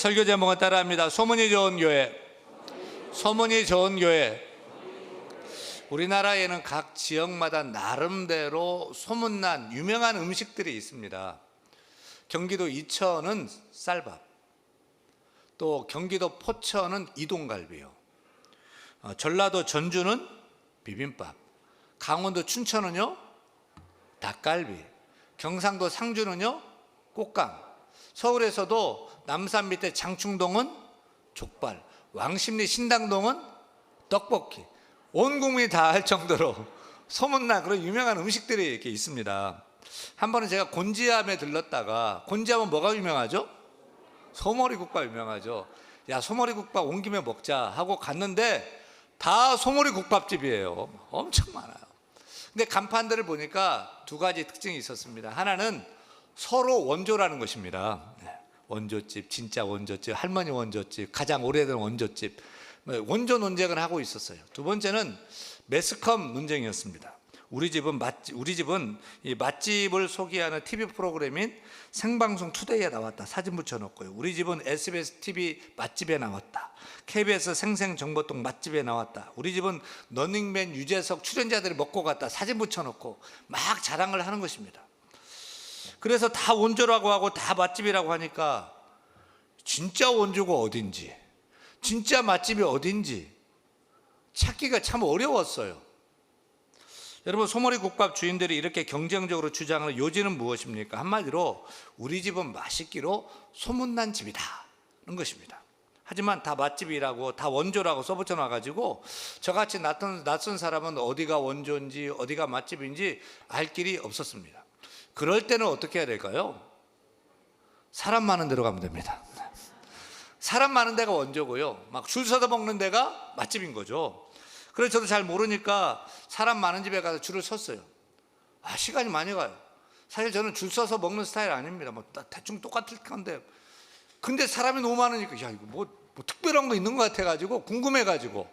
설교 제목은 따라합니다. 소문이 좋은 교회. 소문이 좋은 교회. 우리나라에는 각 지역마다 나름대로 소문난 유명한 음식들이 있습니다. 경기도 이천은 쌀밥, 또 경기도 포천은 이동갈비요, 전라도 전주는 비빔밥, 강원도 춘천은요 닭갈비, 경상도 상주는요 꽃강, 서울에서도 남산 밑에 장충동은 족발, 왕십리 신당동은 떡볶이, 온 국민이 다 알 정도로 소문난 그런 유명한 음식들이 이렇게 있습니다. 한 번은 제가 곤지암에 들렀다가, 곤지암은 뭐가 유명하죠? 소머리국밥 유명하죠. 야, 소머리국밥 온 김에 먹자 하고 갔는데 다 소머리국밥집이에요. 엄청 많아요. 근데 간판들을 보니까 두 가지 특징이 있었습니다. 하나는 서로 원조라는 것입니다. 원조집, 진짜 원조집, 할머니 원조집, 가장 오래된 원조집, 원조 논쟁을 하고 있었어요. 두 번째는 매스컴 논쟁이었습니다. 우리 집은 이 맛집을 소개하는 TV 프로그램인 생방송 투데이에 나왔다, 사진 붙여놓고요. 우리 집은 SBS TV 맛집에 나왔다, KBS 생생정보통 맛집에 나왔다, 우리 집은 러닝맨 유재석 출연자들이 먹고 갔다, 사진 붙여놓고 막 자랑을 하는 것입니다. 그래서 다 원조라고 하고 다 맛집이라고 하니까 진짜 원조가 어딘지, 진짜 맛집이 어딘지 찾기가 참 어려웠어요. 여러분, 소머리국밥 주인들이 이렇게 경쟁적으로 주장하는 요지는 무엇입니까? 한마디로 우리 집은 맛있기로 소문난 집이다는 것입니다. 하지만 다 맛집이라고, 다 원조라고 써붙여 놔가지고 저같이 낯선 사람은 어디가 원조인지 어디가 맛집인지 알 길이 없었습니다. 그럴 때는 어떻게 해야 될까요? 사람 많은 데로 가면 됩니다. 사람 많은 데가 원조고요, 막 줄 서서 먹는 데가 맛집인 거죠. 그래서 저도 잘 모르니까 사람 많은 집에 가서 줄을 섰어요. 시간이 많이 가요. 사실 저는 줄 서서 먹는 스타일 아닙니다. 대충 똑같을 건데, 근데 사람이 너무 많으니까 야, 이거 뭐 특별한 거 있는 것 같아가지고 궁금해가지고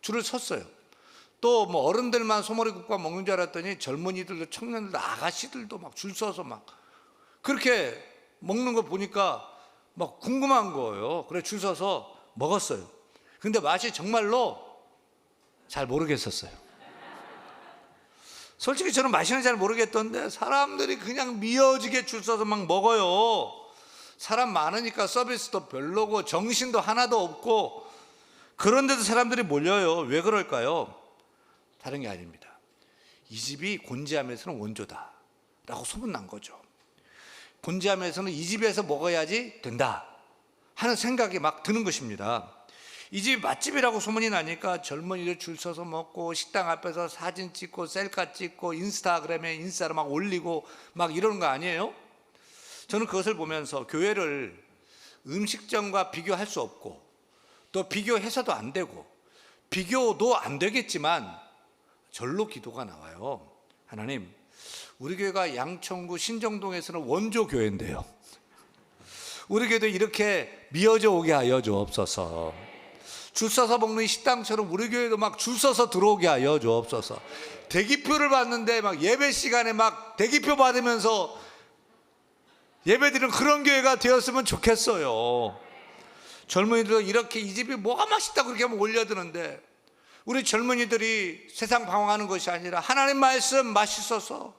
줄을 섰어요. 또 어른들만 소머리국밥 먹는 줄 알았더니 젊은이들도 청년들도 아가씨들도 막 줄 서서 막 그렇게 먹는 거 보니까 막 궁금한 거예요. 그래서 줄 서서 먹었어요. 근데 맛이 정말로 잘 모르겠었어요. 솔직히 저는 맛이는 잘 모르겠던데 사람들이 그냥 미어지게 줄 서서 막 먹어요. 사람 많으니까 서비스도 별로고 정신도 하나도 없고, 그런데도 사람들이 몰려요. 왜 그럴까요? 다른 게 아닙니다. 이 집이 곤지암에서는 원조다 라고 소문난 거죠. 곤지암에서는 이 집에서 먹어야지 된다 하는 생각이 막 드는 것입니다. 이 집이 맛집이라고 소문이 나니까 젊은이들 줄 서서 먹고, 식당 앞에서 사진 찍고 셀카 찍고 인스타그램에 인싸로 막 올리고 막 이러는 거 아니에요? 저는 그것을 보면서 교회를 음식점과 비교할 수 없고, 또 비교해서도 안 되고, 비교도 안 되겠지만 절로 기도가 나와요. 하나님, 우리 교회가 양천구 신정동에서는 원조 교회인데요, 우리 교회도 이렇게 미어져 오게 하여 주옵소서. 줄 서서 먹는 식당처럼 우리 교회도 막 줄 서서 들어오게 하여 주옵소서. 대기표를 받는데 막 예배 시간에 막 대기표 받으면서 예배드리는 그런 교회가 되었으면 좋겠어요. 젊은이들도 이렇게 이 집이 뭐가 맛있다고 그렇게 하면 올려드는데, 우리 젊은이들이 세상 방황하는 것이 아니라 하나님 말씀 맛있어서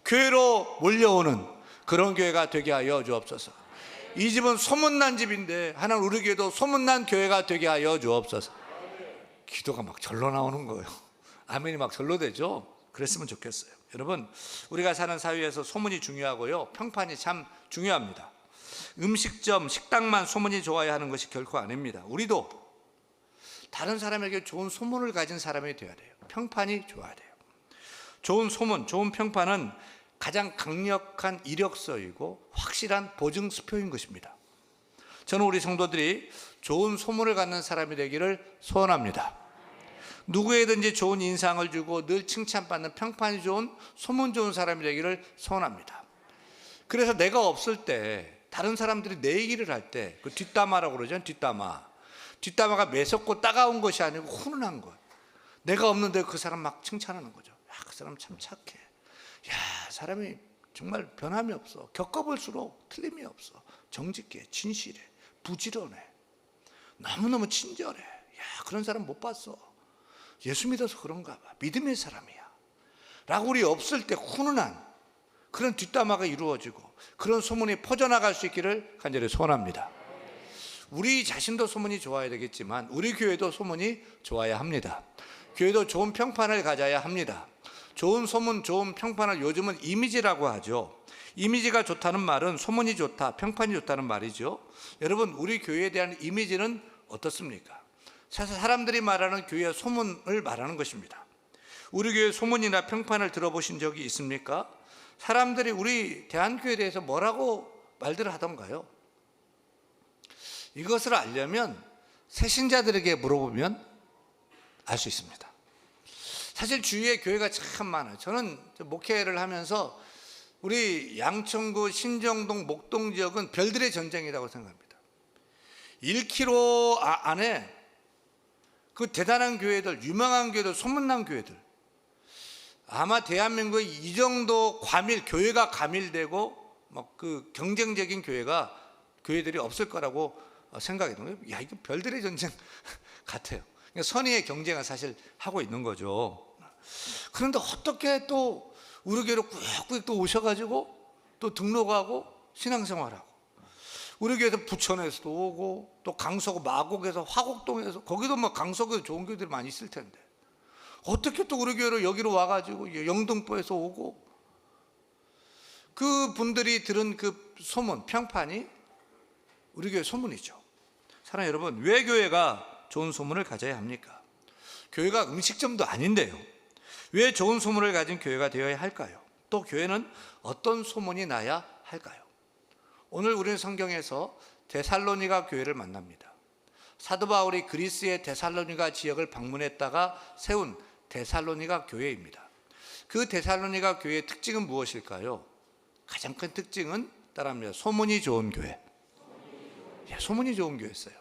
교회로 몰려오는 그런 교회가 되게 하여 주옵소서. 이 집은 소문난 집인데 하나님 우리 교회도 소문난 교회가 되게 하여 주옵소서. 기도가 막 절로 나오는 거예요. 아멘이 막 절로 되죠. 그랬으면 좋겠어요. 여러분, 우리가 사는 사회에서 소문이 중요하고요, 평판이 참 중요합니다. 음식점, 식당만 소문이 좋아야 하는 것이 결코 아닙니다. 우리도 다른 사람에게 좋은 소문을 가진 사람이 되어야 돼요. 평판이 좋아야 돼요. 좋은 소문, 좋은 평판은 가장 강력한 이력서이고 확실한 보증 수표인 것입니다. 저는 우리 성도들이 좋은 소문을 갖는 사람이 되기를 소원합니다. 누구에든지 좋은 인상을 주고 늘 칭찬받는 평판이 좋은, 소문 좋은 사람이 되기를 소원합니다. 그래서 내가 없을 때 다른 사람들이 내 얘기를 할 때, 그 뒷담화라고 그러죠. 뒷담화가 매섭고 따가운 것이 아니고 훈훈한 것. 내가 없는데 그 사람 막 칭찬하는 거죠. 야, 그 사람 참 착해. 야, 사람이 정말 변함이 없어. 겪어볼수록 틀림이 없어. 정직해, 진실해, 부지런해. 너무너무 친절해. 야, 그런 사람 못 봤어. 예수 믿어서 그런가 봐. 믿음의 사람이야. 라고 우리 없을 때 훈훈한 그런 뒷담화가 이루어지고 그런 소문이 퍼져나갈 수 있기를 간절히 소원합니다. 우리 자신도 소문이 좋아야 되겠지만 우리 교회도 소문이 좋아야 합니다. 교회도 좋은 평판을 가져야 합니다. 좋은 소문, 좋은 평판을 요즘은 이미지라고 하죠. 이미지가 좋다는 말은 소문이 좋다, 평판이 좋다는 말이죠. 여러분, 우리 교회에 대한 이미지는 어떻습니까? 사실 사람들이 말하는 교회의 소문을 말하는 것입니다. 우리 교회 소문이나 평판을 들어보신 적이 있습니까? 사람들이 우리 대한교회에 대해서 뭐라고 말들을 하던가요? 이것을 알려면 새신자들에게 물어보면 알 수 있습니다. 사실 주위에 교회가 참 많아요. 저는 목회를 하면서 우리 양천구, 신정동, 목동 지역은 별들의 전쟁이라고 생각합니다. 1km 안에 그 대단한 교회들, 유명한 교회들, 소문난 교회들, 아마 대한민국에 이 정도 교회가 과밀되고 막 그 경쟁적인 교회들이 없을 거라고 생각이 들어요. 야, 이거 별들의 전쟁 같아요. 그러니까 선의의 경쟁을 사실 하고 있는 거죠. 그런데 어떻게 또 우리 교회로 꾸역꾸역 또 오셔가지고 또 등록하고 신앙생활하고, 우리 교회에서 부천에서도 오고 또 강서구 마곡에서 화곡동에서, 거기도 뭐 강서구에 좋은 교회들이 많이 있을 텐데 어떻게 또 우리 교회로 여기로 와가지고 영등포에서 오고, 그 분들이 들은 그 소문, 평판이 우리 교회 소문이죠. 사랑하는 여러분, 왜 교회가 좋은 소문을 가져야 합니까? 교회가 음식점도 아닌데요. 왜 좋은 소문을 가진 교회가 되어야 할까요? 또 교회는 어떤 소문이 나야 할까요? 오늘 우리는 성경에서 데살로니가 교회를 만납니다. 사도 바울이 그리스의 데살로니가 지역을 방문했다가 세운 데살로니가 교회입니다. 그 데살로니가 교회의 특징은 무엇일까요? 가장 큰 특징은 따라합니다. 소문이 좋은 교회. 소문이 좋은 교회였어요.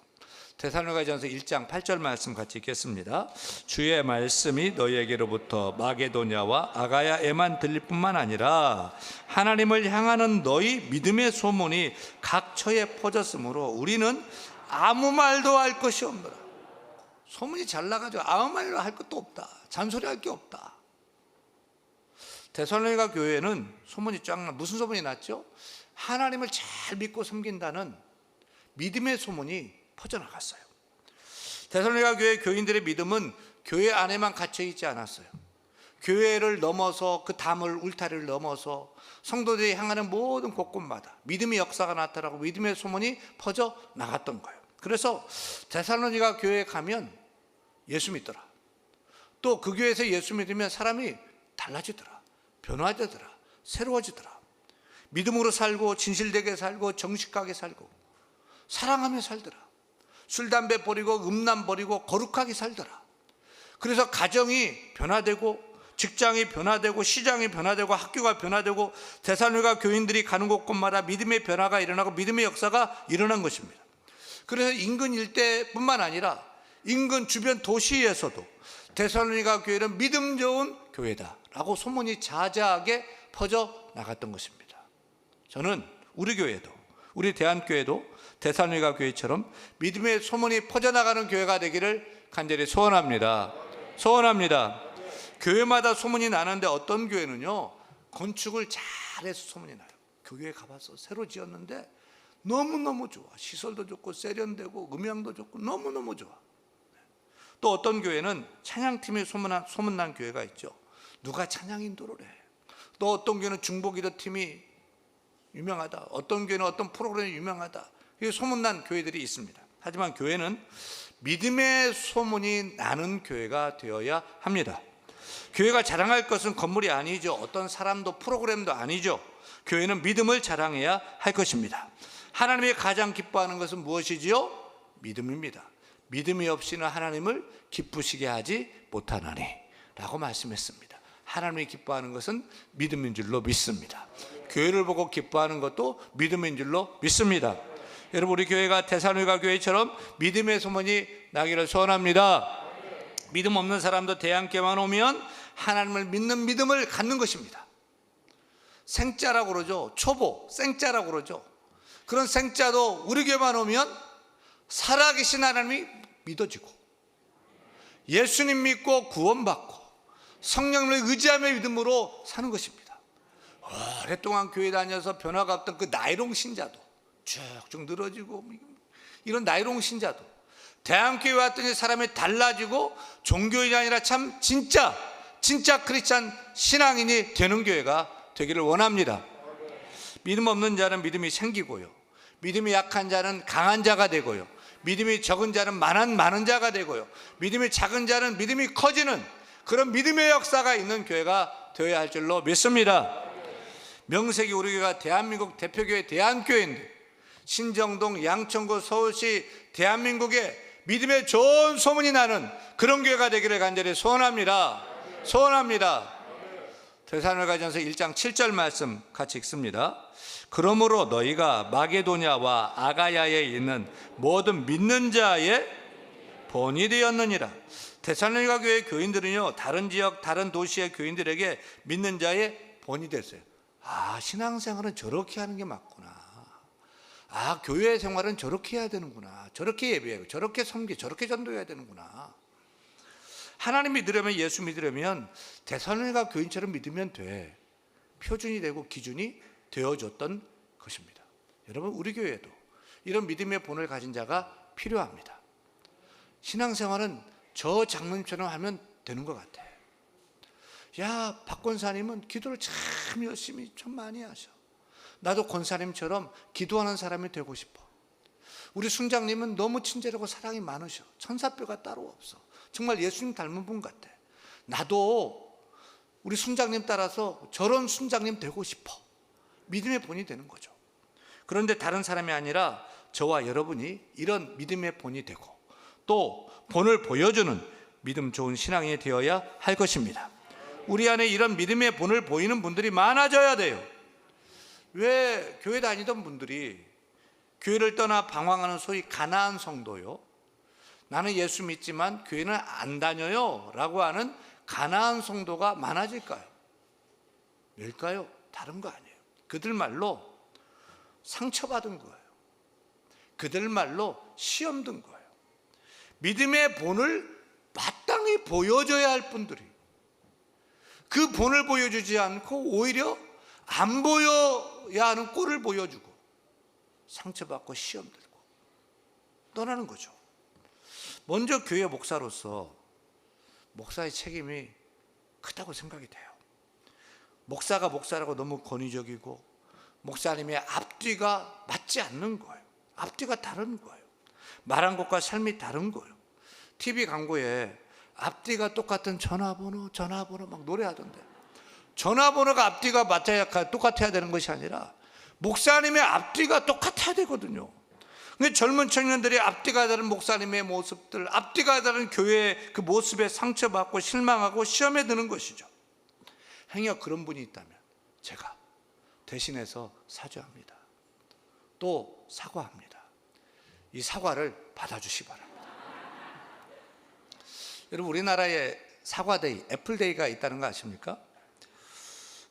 데살로니가전서 1장 8절 말씀 같이 읽겠습니다. 주의 말씀이 너희에게로부터 마게도냐와 아가야에만 들릴 뿐만 아니라 하나님을 향하는 너희 믿음의 소문이 각처에 퍼졌으므로 우리는 아무 말도 할 것이 없노라. 소문이 잘 나가지고 아무 말도 할 것도 없다. 잔소리할 게 없다. 데살로니가 교회는 소문이 쫙 무슨 소문이 났죠? 하나님을 잘 믿고 섬긴다는 믿음의 소문이 퍼져나갔어요. 데살로니가 교회 교인들의 믿음은 교회 안에만 갇혀 있지 않았어요. 교회를 넘어서 그 담을 울타리를 넘어서 성도들이 향하는 모든 곳곳마다 믿음의 역사가 나타나고 믿음의 소문이 퍼져 나갔던 거예요. 그래서 데살로니가 교회에 가면 예수 믿더라. 또 그 교회에서 예수 믿으면 사람이 달라지더라. 변화되더라. 새로워지더라. 믿음으로 살고 진실되게 살고 정직하게 살고 사랑하며 살더라. 술, 담배 버리고 음란 버리고 거룩하게 살더라. 그래서 가정이 변화되고 직장이 변화되고 시장이 변화되고 학교가 변화되고 데살로니가 교인들이 가는 곳곳마다 믿음의 변화가 일어나고 믿음의 역사가 일어난 것입니다. 그래서 인근 일대뿐만 아니라 인근 주변 도시에서도 데살로니가 교회는 믿음 좋은 교회다라고 소문이 자자하게 퍼져 나갔던 것입니다. 저는 우리 교회도, 우리 대한교회도 데살로니가 교회처럼 믿음의 소문이 퍼져나가는 교회가 되기를 간절히 소원합니다. 소원합니다. 교회마다 소문이 나는데 어떤 교회는요, 건축을 잘해서 소문이 나요. 교회에 가봐서 새로 지었는데 너무너무 좋아. 시설도 좋고 세련되고 음향도 좋고 너무너무 좋아. 또 어떤 교회는 찬양팀이 소문난 교회가 있죠. 누가 찬양 인도를 해. 또 어떤 교회는 중보기도 팀이 유명하다. 어떤 교회는 어떤 프로그램이 유명하다. 이게 소문난 교회들이 있습니다. 하지만 교회는 믿음의 소문이 나는 교회가 되어야 합니다. 교회가 자랑할 것은 건물이 아니죠. 어떤 사람도 프로그램도 아니죠. 교회는 믿음을 자랑해야 할 것입니다. 하나님이 가장 기뻐하는 것은 무엇이지요? 믿음입니다. 믿음이 없이는 하나님을 기쁘시게 하지 못하나니 라고 말씀했습니다. 하나님이 기뻐하는 것은 믿음인 줄로 믿습니다. 교회를 보고 기뻐하는 것도 믿음인 줄로 믿습니다. 여러분, 우리 교회가 데살로니가 교회처럼 믿음의 소문이 나기를 소원합니다. 믿음 없는 사람도 대안교회만 오면 하나님을 믿는 믿음을 갖는 것입니다. 생자라고 그러죠. 초보, 생자라고 그러죠. 그런 생자도 우리 교회만 오면 살아계신 하나님이 믿어지고 예수님 믿고 구원받고 성령을 의지하며 믿음으로 사는 것입니다. 오랫동안 교회 다녀서 변화가 없던 그 나이롱 신자도 쭉쭉 늘어지고, 이런 나이롱 신자도 대한교회 왔더니 사람이 달라지고 종교인이 아니라 참 진짜 크리스찬 신앙인이 되는 교회가 되기를 원합니다. 믿음 없는 자는 믿음이 생기고요, 믿음이 약한 자는 강한 자가 되고요, 믿음이 적은 자는 많은 자가 되고요, 믿음이 작은 자는 믿음이 커지는 그런 믿음의 역사가 있는 교회가 되어야 할 줄로 믿습니다. 명색이 우리 교회가 대한민국 대표교회 대한교회인데, 신정동, 양천구, 서울시 대한민국에 믿음의 좋은 소문이 나는 그런 교회가 되기를 간절히 소원합니다. 데살로니가전서 1장 7절 말씀 같이 읽습니다. 그러므로 너희가 마게도냐와 아가야에 있는 모든 믿는 자의 본이 되었느니라. 데살로니가 교회 교인들은요, 다른 지역 다른 도시의 교인들에게 믿는 자의 본이 됐어요. 신앙생활은 저렇게 하는 게 맞구나. 교회 생활은 저렇게 해야 되는구나. 저렇게 예배하고 저렇게 섬기, 저렇게 전도해야 되는구나. 하나님 믿으려면, 예수 믿으려면 데살로니가 교인처럼 믿으면 돼. 표준이 되고 기준이 되어줬던 것입니다. 여러분, 우리 교회에도 이런 믿음의 본을 가진 자가 필요합니다. 신앙생활은 저 장로님처럼 하면 되는 것 같아. 박 권사님은 기도를 참 열심히 참 많이 하셔. 나도 권사님처럼 기도하는 사람이 되고 싶어. 우리 순장님은 너무 친절하고 사랑이 많으셔. 천사뼈가 따로 없어. 정말 예수님 닮은 분 같아. 나도 우리 순장님 따라서 저런 순장님 되고 싶어. 믿음의 본이 되는 거죠. 그런데 다른 사람이 아니라 저와 여러분이 이런 믿음의 본이 되고 또 본을 보여주는 믿음 좋은 신앙이 되어야 할 것입니다. 우리 안에 이런 믿음의 본을 보이는 분들이 많아져야 돼요. 왜 교회 다니던 분들이 교회를 떠나 방황하는 소위 가나안 성도요, 나는 예수 믿지만 교회는 안 다녀요 라고 하는 가나안 성도가 많아질까요? 왜일까요? 다른 거 아니에요. 그들 말로 상처받은 거예요. 그들 말로 시험 든 거예요. 믿음의 본을 마땅히 보여줘야 할 분들이 그 본을 보여주지 않고 오히려 안 보여야 하는 꼴을 보여주고 상처받고 시험 들고 떠나는 거죠. 먼저 교회 목사로서 목사의 책임이 크다고 생각이 돼요. 목사가 목사라고 너무 권위적이고 목사님의 앞뒤가 맞지 않는 거예요. 앞뒤가 다른 거예요. 말한 것과 삶이 다른 거예요. TV 광고에 앞뒤가 똑같은 전화번호 막 노래하던데, 전화번호가 앞뒤가 맞아야 똑같아야 되는 것이 아니라 목사님의 앞뒤가 똑같아야 되거든요. 근데 젊은 청년들이 앞뒤가 다른 목사님의 모습들, 앞뒤가 다른 교회의 그 모습에 상처받고 실망하고 시험에 드는 것이죠. 행여 그런 분이 있다면 제가 대신해서 사죄합니다. 또 사과합니다. 이 사과를 받아주시기 바랍니다. 여러분, 우리나라에 사과데이, 애플데이가 있다는 거 아십니까?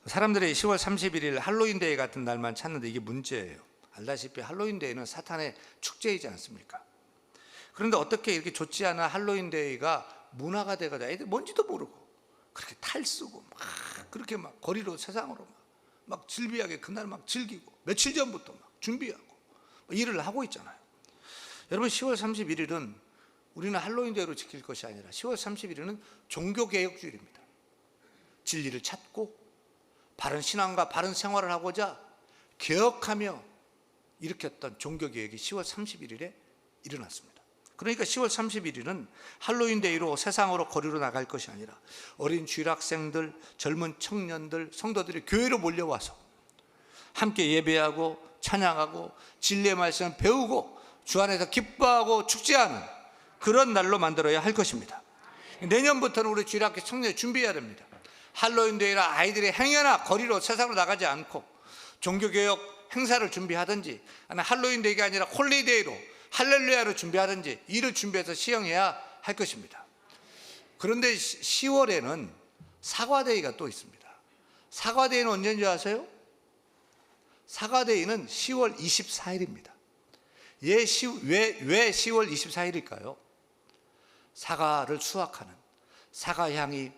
사람들이 10월 31일 할로윈데이 같은 날만 찾는데 이게 문제예요. 알다시피 할로윈데이는 사탄의 축제이지 않습니까? 그런데 어떻게 이렇게 좋지 않은 할로윈데이가 문화가 돼가지고 애들 뭔지도 모르고 그렇게 탈쓰고 막 그렇게 막 거리로 세상으로 막 즐비하게 그날 막 즐기고 며칠 전부터 막 준비하고 일을 하고 있잖아요. 여러분, 10월 31일은 우리는 할로윈데이로 지킬 것이 아니라 10월 31일은 종교개혁주일입니다. 진리를 찾고 바른 신앙과 바른 생활을 하고자 개혁하며 일으켰던 종교개혁이 10월 31일에 일어났습니다. 그러니까 10월 31일은 할로윈데이로 세상으로 거리로 나갈 것이 아니라 어린 주일학생들, 젊은 청년들, 성도들이 교회로 몰려와서 함께 예배하고 찬양하고 진리의 말씀을 배우고 주 안에서 기뻐하고 축제하는 그런 날로 만들어야 할 것입니다. 내년부터는 우리 주일학교 청년이 준비해야 됩니다. 할로윈데이라 아이들이 행여나 거리로 세상으로 나가지 않고 종교개혁 행사를 준비하든지, 아니면 할로윈데이가 아니라 홀리데이로 할렐루야로 준비하든지 이를 준비해서 시행해야 할 것입니다. 그런데 10월에는 사과데이가 또 있습니다. 사과데이는 언제인지 아세요? 사과데이는 10월 24일입니다. 왜 10월 24일일까요? 사과를 수확하는, 사과향이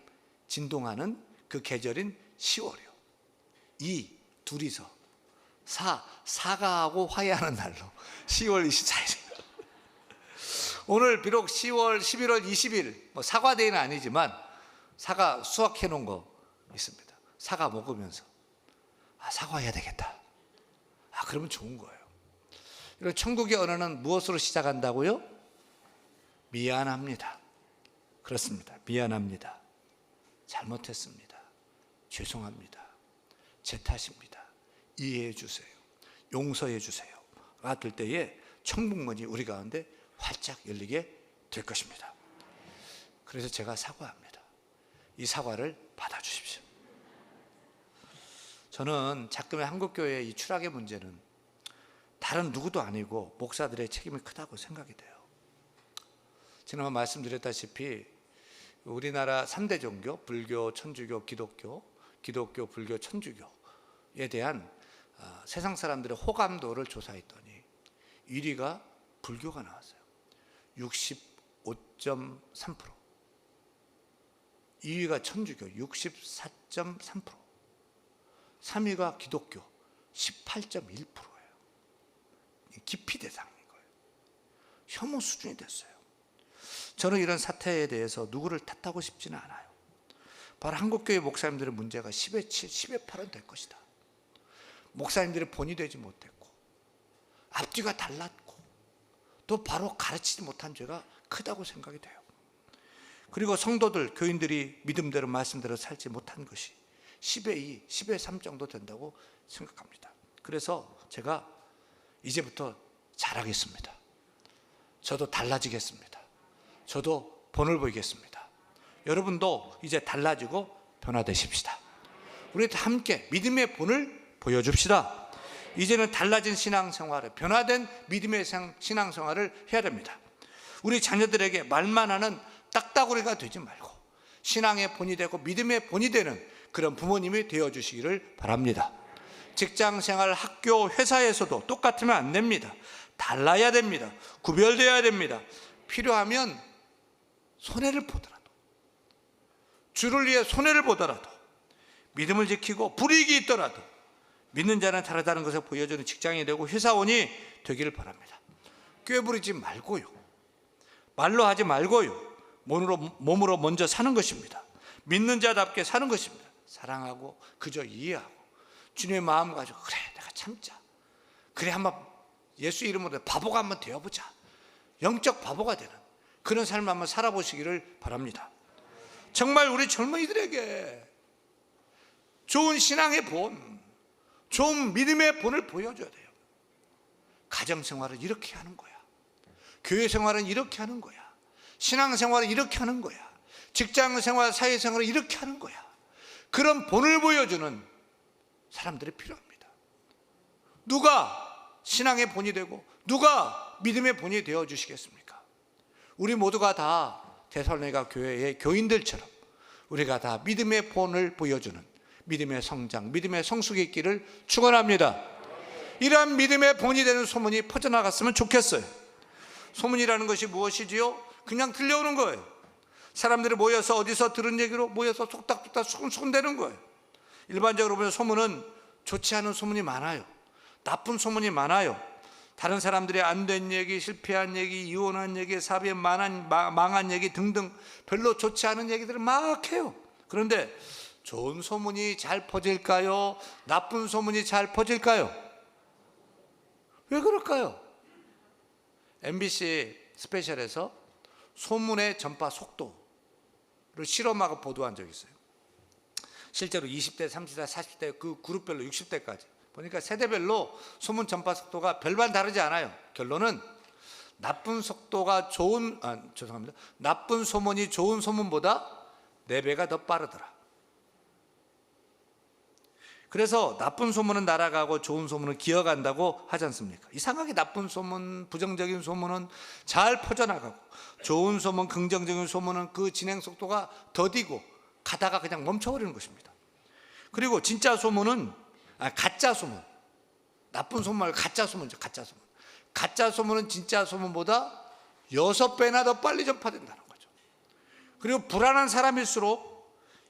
진동하는 그 계절인 10월이요. 둘이서 사과하고 화해하는 날로 10월 24일. 오늘 비록 10월 11월 20일 사과데이는 아니지만 사과 수확해 놓은 거 있습니다. 사과 먹으면서 사과해야 되겠다. 그러면 좋은 거예요. 이런 천국의 언어는 무엇으로 시작한다고요? 미안합니다. 그렇습니다. 미안합니다. 잘못했습니다. 죄송합니다. 제 탓입니다. 이해해 주세요. 용서해 주세요. 될 때에 천국문이 우리 가운데 활짝 열리게 될 것입니다. 그래서 제가 사과합니다. 이 사과를 받아주십시오. 저는 작금의 한국교회의 이 추락의 문제는 다른 누구도 아니고 목사들의 책임이 크다고 생각이 돼요. 지난번 말씀드렸다시피 우리나라 3대 종교, 불교, 천주교, 기독교, 불교, 천주교에 대한 세상 사람들의 호감도를 조사했더니 1위가 불교가 나왔어요. 65.3%. 2위가 천주교 64.3%. 3위가 기독교 18.1%예요. 기피 대상인 거예요. 혐오 수준이 됐어요. 저는 이런 사태에 대해서 누구를 탓하고 싶지는 않아요. 바로 한국교회 목사님들의 문제가 10의 7, 10의 8은 될 것이다. 목사님들이 본이 되지 못했고 앞뒤가 달랐고 또 바로 가르치지 못한 죄가 크다고 생각이 돼요. 그리고 성도들, 교인들이 믿음대로 말씀대로 살지 못한 것이 10의 2, 10의 3 정도 된다고 생각합니다. 그래서 제가 이제부터 잘하겠습니다. 저도 달라지겠습니다. 저도 본을 보이겠습니다. 여러분도 이제 달라지고 변화되십시다. 우리 함께 믿음의 본을 보여줍시다. 이제는 달라진 신앙생활을, 변화된 믿음의 신앙생활을 해야 됩니다. 우리 자녀들에게 말만 하는 딱따구리가 되지 말고 신앙의 본이 되고 믿음의 본이 되는 그런 부모님이 되어주시기를 바랍니다. 직장생활, 학교, 회사에서도 똑같으면 안 됩니다. 달라야 됩니다. 구별되어야 됩니다. 필요하면 손해를 보더라도, 주를 위해 손해를 보더라도, 믿음을 지키고 불이익이 있더라도 믿는 자는 다르다는 것을 보여주는 직장이 되고 회사원이 되기를 바랍니다. 꾀부리지 말고요, 말로 하지 말고요, 몸으로 먼저 사는 것입니다. 믿는 자답게 사는 것입니다. 사랑하고 그저 이해하고 주님의 마음 가지고 그래 내가 참자, 그래 한번 예수 이름으로 바보가 한번 되어보자, 영적 바보가 되는 그런 삶을 한번 살아보시기를 바랍니다. 정말 우리 젊은이들에게 좋은 신앙의 본, 좋은 믿음의 본을 보여줘야 돼요. 가정생활은 이렇게 하는 거야, 교회생활은 이렇게 하는 거야, 신앙생활은 이렇게 하는 거야, 직장생활, 사회생활은 이렇게 하는 거야. 그런 본을 보여주는 사람들이 필요합니다. 누가 신앙의 본이 되고 누가 믿음의 본이 되어주시겠습니까? 우리 모두가 다 데살로니가 교회의 교인들처럼 우리가 다 믿음의 본을 보여주는 믿음의 성장, 믿음의 성숙이 있기를 축원합니다. 이러한 믿음의 본이 되는 소문이 퍼져나갔으면 좋겠어요. 소문이라는 것이 무엇이지요? 그냥 들려오는 거예요. 사람들이 모여서 어디서 들은 얘기로 모여서 속닥속닥 손대는 거예요. 일반적으로 보면 소문은 좋지 않은 소문이 많아요. 나쁜 소문이 많아요. 다른 사람들이 안 된 얘기, 실패한 얘기, 이혼한 얘기, 사업에 망한 얘기 등등 별로 좋지 않은 얘기들을 막 해요. 그런데 좋은 소문이 잘 퍼질까요? 나쁜 소문이 잘 퍼질까요? 왜 그럴까요? MBC 스페셜에서 소문의 전파 속도를 실험하고 보도한 적이 있어요. 실제로 20대, 30대, 40대 그 그룹별로 60대까지 보니까 세대별로 소문 전파 속도가 별반 다르지 않아요. 결론은 나쁜 소문이 좋은 소문보다 4배가 더 빠르더라. 그래서 나쁜 소문은 날아가고 좋은 소문은 기어간다고 하지 않습니까? 이상하게 나쁜 소문, 부정적인 소문은 잘 퍼져나가고 좋은 소문, 긍정적인 소문은 그 진행 속도가 더디고 가다가 그냥 멈춰버리는 것입니다. 그리고 진짜 소문은 가짜 소문, 나쁜 소문 말고 가짜 소문이죠. 가짜 소문. 가짜 소문은 진짜 소문보다 6배나 더 빨리 전파된다는 거죠. 그리고 불안한 사람일수록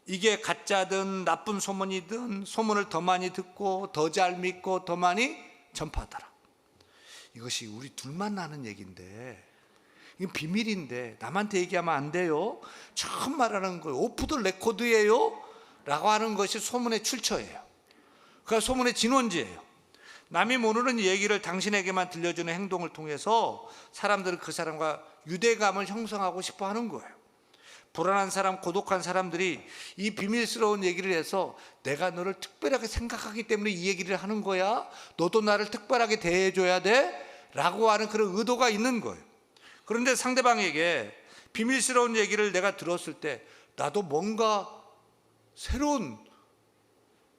이게 가짜든 나쁜 소문이든 소문을 더 많이 듣고 더 잘 믿고 더 많이 전파하더라. 이것이 우리 둘만 아는 얘기인데, 이건 비밀인데 남한테 얘기하면 안 돼요. 처음 말하는 거예요. 오프 더 레코드예요 라고 하는 것이 소문의 출처예요. 그가 소문의 진원지예요. 남이 모르는 얘기를 당신에게만 들려주는 행동을 통해서 사람들은 그 사람과 유대감을 형성하고 싶어 하는 거예요. 불안한 사람, 고독한 사람들이 이 비밀스러운 얘기를 해서 내가 너를 특별하게 생각하기 때문에 이 얘기를 하는 거야, 너도 나를 특별하게 대해줘야 돼 라고 하는 그런 의도가 있는 거예요. 그런데 상대방에게 비밀스러운 얘기를 내가 들었을 때 나도 뭔가 새로운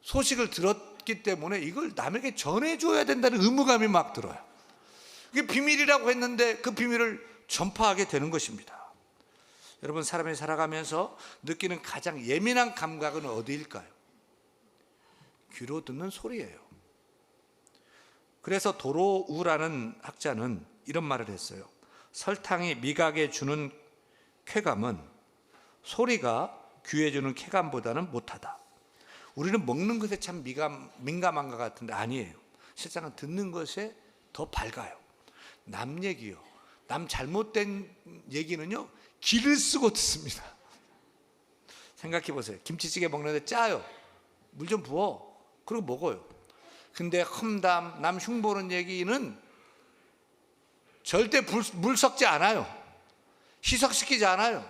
소식을 들었기 때문에 이걸 남에게 전해줘야 된다는 의무감이 막 들어요. 이게 비밀이라고 했는데 그 비밀을 전파하게 되는 것입니다. 여러분, 사람이 살아가면서 느끼는 가장 예민한 감각은 어디일까요? 귀로 듣는 소리예요. 그래서 도로우라는 학자는 이런 말을 했어요. 설탕이 미각에 주는 쾌감은 소리가 귀에 주는 쾌감보다는 못하다. 우리는 먹는 것에 참 민감한 것 같은데 아니에요. 실상은 듣는 것에 더 밝아요. 남 얘기요, 남 잘못된 얘기는요, 기를 쓰고 듣습니다. 생각해 보세요. 김치찌개 먹는데 짜요. 물 좀 부어. 그리고 먹어요. 근데 험담, 남 흉보는 얘기는 절대 물 섞지 않아요. 희석시키지 않아요.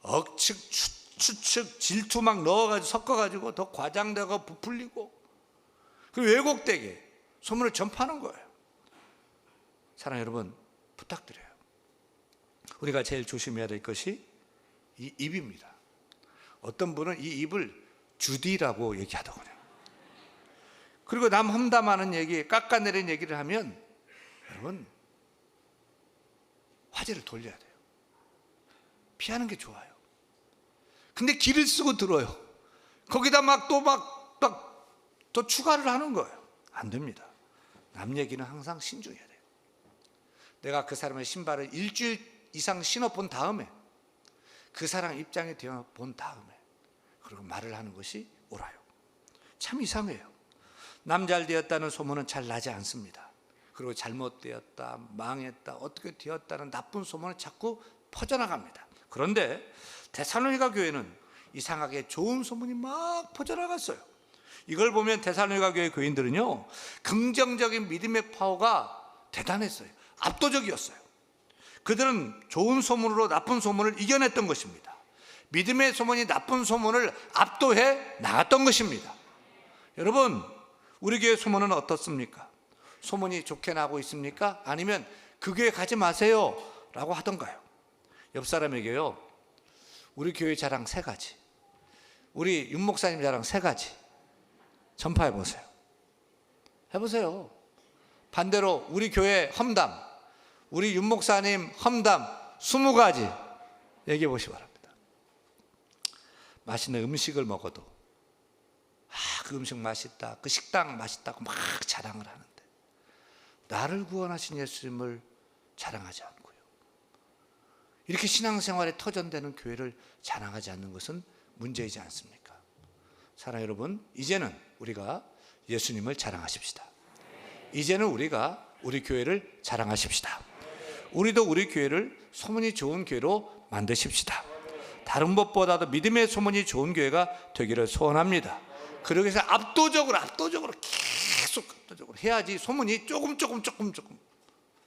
억측, 추측, 질투 막 넣어가지고 섞어가지고 더 과장되고 부풀리고 그리고 왜곡되게 소문을 전파하는 거예요. 사랑하는 여러분, 부탁드려요. 우리가 제일 조심해야 될 것이 이 입입니다. 어떤 분은 이 입을 주디라고 얘기하더군요. 그리고 남 험담하는 얘기, 깎아내린 얘기를 하면 여러분, 화제를 돌려야 돼요. 피하는 게 좋아요. 근데 기를 쓰고 들어요. 거기다 또 추가를 하는 거예요. 안 됩니다. 남 얘기는 항상 신중해야 돼요. 내가 그 사람의 신발을 일주일 이상 신어본 다음에, 그 사람 입장에 되어 본 다음에 그리고 말을 하는 것이 옳아요. 참 이상해요. 남 잘 되었다는 소문은 잘 나지 않습니다. 그리고 잘못되었다, 망했다, 어떻게 되었다는 나쁜 소문은 자꾸 퍼져나갑니다. 그런데 데살로니가 교회는 이상하게 좋은 소문이 막 퍼져나갔어요. 이걸 보면 데살로니가 교회 교인들은요, 긍정적인 믿음의 파워가 대단했어요. 압도적이었어요. 그들은 좋은 소문으로 나쁜 소문을 이겨냈던 것입니다. 믿음의 소문이 나쁜 소문을 압도해 나갔던 것입니다. 여러분, 우리 교회 소문은 어떻습니까? 소문이 좋게 나고 있습니까? 아니면 그 교회 가지 마세요 라고 하던가요? 옆 사람에게요, 우리 교회 자랑 3가지, 우리 윤 목사님 자랑 3가지 전파해 보세요. 해보세요. 반대로 우리 교회 험담, 우리 윤 목사님 험담 20가지 얘기해 보시기 바랍니다. 맛있는 음식을 먹어도 그 음식 맛있다, 그 식당 맛있다고 막 자랑을 하는데 나를 구원하신 예수님을 자랑하지 않고요, 이렇게 신앙생활에 터전되는 교회를 자랑하지 않는 것은 문제이지 않습니까? 사랑하는 여러분, 이제는 우리가 예수님을 자랑하십시다. 이제는 우리가 우리 교회를 자랑하십시다. 우리도 우리 교회를 소문이 좋은 교회로 만드십시다. 다른 것보다도 믿음의 소문이 좋은 교회가 되기를 소원합니다. 그러기 위해서 압도적으로 계속 압도적으로 해야지 소문이 조금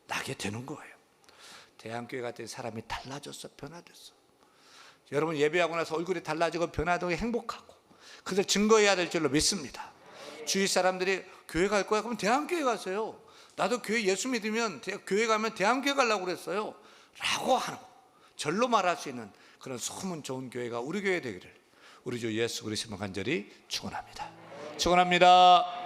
나게 되는 거예요. 대한교회 같은 사람이 달라졌어, 변화됐어. 여러분, 예배하고 나서 얼굴이 달라지고 변화되고 행복하고, 그래서 증거해야 될 줄로 믿습니다. 주위 사람들이 교회 갈 거야? 그럼 대한교회 가세요. 나도 교회 예수 믿으면 교회 가면 대한교회 가려고 그랬어요 라고 하는, 절로 말할 수 있는 그런 소문 좋은 교회가 우리 교회 되기를 우리 주 예수 그리스도 간절히 축원합니다. 축원합니다.